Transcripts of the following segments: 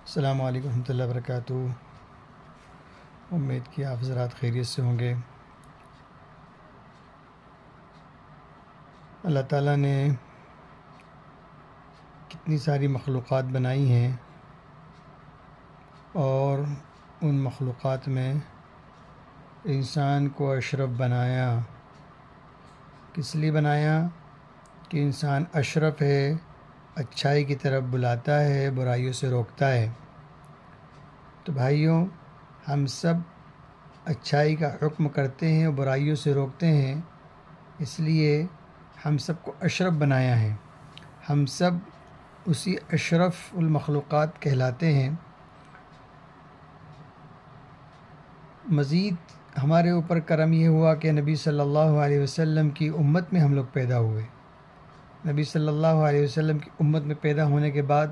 السلام علیکم ورحمۃ اللہ وبرکاتہ۔ امید کہ آپ حضرات خیریت سے ہوں گے۔ اللہ تعالیٰ نے کتنی ساری مخلوقات بنائی ہیں، اور ان مخلوقات میں انسان کو اشرف بنایا۔ کس لیے بنایا؟ کہ انسان اشرف ہے، اچھائی کی طرف بلاتا ہے، برائیوں سے روکتا ہے۔ تو بھائیوں، ہم سب اچھائی کا حکم کرتے ہیں اور برائیوں سے روکتے ہیں، اس لیے ہم سب کو اشرف بنایا ہے۔ ہم سب اسی اشرف المخلوقات کہلاتے ہیں۔ مزید ہمارے اوپر کرم یہ ہوا کہ نبی صلی اللہ علیہ وسلم کی امت میں ہم لوگ پیدا ہوئے۔ نبی صلی اللہ علیہ وسلم کی امت میں پیدا ہونے کے بعد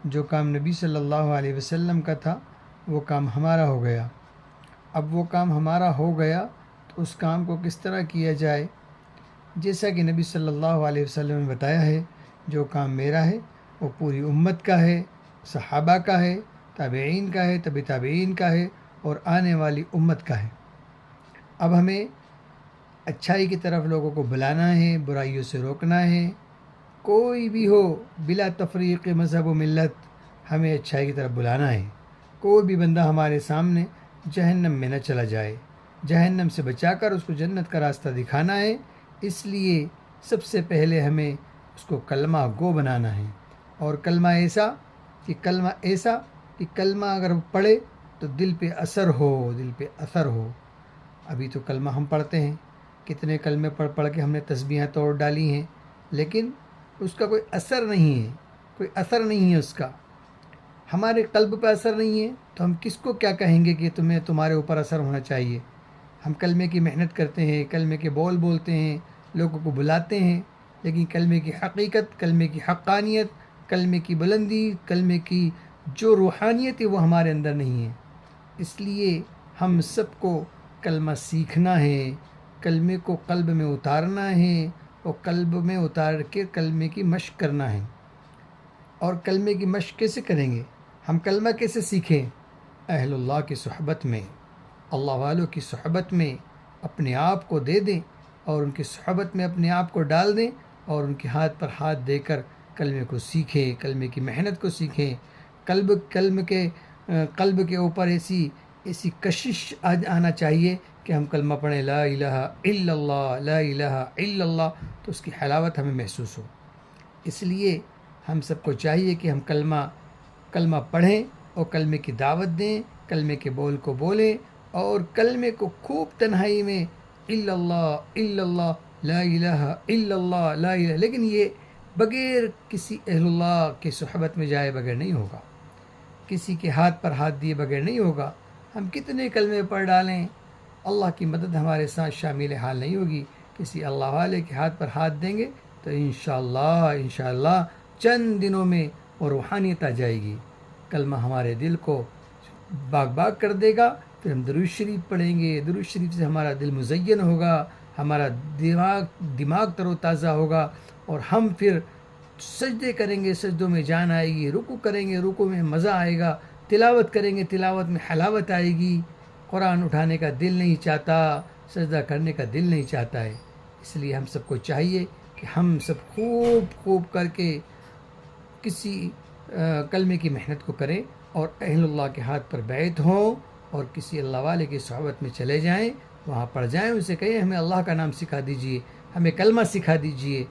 جو کام نبی صلی اللہ علیہ وسلم کا تھا وہ کام ہمارا ہو گیا۔ اب وہ کام ہمارا ہو گیا تو اس کام کو کس طرح کیا جائے؟ جیسا کہ نبی صلی اللہ علیہ وسلم نے بتایا ہے، جو کام میرا ہے وہ پوری امت کا ہے، صحابہ کا ہے، تابعین کا ہے، تبع تابعین کا ہے، اور آنے والی امت کا ہے۔ اب ہمیں اچھائی کی طرف لوگوں کو بلانا ہے، برائیوں سے روکنا ہے۔ کوئی بھی ہو، بلا تفریق مذہب و ملت، ہمیں اچھائی کی طرف بلانا ہے۔ کوئی بھی بندہ ہمارے سامنے جہنم میں نہ چلا جائے، جہنم سے بچا کر اس کو جنت کا راستہ دکھانا ہے۔ اس لیے سب سے پہلے ہمیں اس کو کلمہ گو بنانا ہے، اور کلمہ ایسا کہ کلمہ اگر پڑھے تو دل پہ اثر ہو۔ ابھی تو کلمہ ہم پڑھتے ہیں، کتنے کلمے پڑھ کے ہم نے تسبیحیں توڑ ڈالی ہیں، لیکن اس کا کوئی اثر نہیں ہے اس کا، ہمارے قلب پہ اثر نہیں ہے، تو ہم کس کو کیا کہیں گے کہ تمہارے اوپر اثر ہونا چاہیے؟ ہم کلمے کی محنت کرتے ہیں، کلمے کے بول بولتے ہیں، لوگوں کو بلاتے ہیں، لیکن کلمے کی حقیقت، کلمے کی حقانیت، کلمے کی بلندی، کلمے کی جو روحانیت ہے وہ ہمارے اندر نہیں ہے۔ اس لیے ہم سب کو کلمہ سیکھنا ہے، کلمے کو قلب میں اتارنا ہے، اور قلب میں اتار کے کلمے کی مشق کرنا ہے۔ اور کلمے کی مشق کیسے کریں گے؟ ہم کلمہ کیسے سیکھیں؟ اہل اللہ کی صحبت میں، اللہ والوں کی صحبت میں اپنے آپ کو دے دیں، اور ان کی صحبت میں اپنے آپ کو ڈال دیں، اور ان کے ہاتھ پر ہاتھ دے کر کلمے کو سیکھیں، کلمے کی محنت کو سیکھیں۔ قلب کے اوپر ایسی کشش آنا چاہیے کہ ہم کلمہ پڑھیں، لا الہ الا اللہ، لا الہ الا اللہ، تو اس کی حلاوت ہمیں محسوس ہو۔ اس لیے ہم سب کو چاہیے کہ ہم کلمہ پڑھیں اور کلمے کی دعوت دیں، کلمے کے بول کو بولیں، اور کلمے کو خوب تنہائی میں الا اللہ الا اللہ، لا الہ الا اللہ، لا الہ، لیکن یہ بغیر کسی اہل اللہ کی صحبت میں جائے بغیر نہیں ہوگا، کسی کے ہاتھ پر ہاتھ دیے بغیر نہیں ہوگا۔ ہم کتنے کلمے پڑھ ڈالیں، اللہ کی مدد ہمارے ساتھ شامل حال نہیں ہوگی۔ کسی اللہ والے کے ہاتھ پر ہاتھ دیں گے تو انشاءاللہ چند دنوں میں وہ روحانیت آ جائے گی، کلمہ ہمارے دل کو باغ کر دے گا۔ پھر ہم درود شریف پڑھیں گے، درود شریف سے ہمارا دل مزین ہوگا، ہمارا دماغ تر و تازہ ہوگا، اور ہم پھر سجدے کریں گے، سجدوں میں جان آئے گی، رکوع کریں گے، رکوع میں مزہ آئے گا، تلاوت کریں گے، تلاوت میں حلاوت آئے گی، قرآن اٹھانے کا دل نہیں چاہتا، سجدہ کرنے کا دل نہیں چاہتا ہے۔ اس لیے ہم سب کو چاہیے کہ ہم سب خوب کر کے کسی کلمے کی محنت کو کریں، اور اہل اللہ کے ہاتھ پر بیعت ہوں، اور کسی اللہ والے کی صحبت میں چلے جائیں، وہاں پڑھ جائیں، اسے کہیں ہمیں اللہ کا نام سکھا دیجئے، ہمیں کلمہ سکھا دیجئے،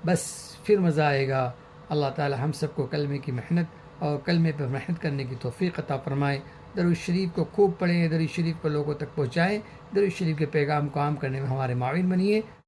بس پھر مزہ آئے گا۔ اللہ تعالی ہم سب کو کلمے کی محنت اور کلمے پر محنت کرنے کی توفیق عطا فرمائے۔ درود شریف کو خوب پڑھیں، درود شریف کو لوگوں تک پہنچائیں، درود شریف کے پیغام کو عام کرنے میں ہمارے معاون بنیے۔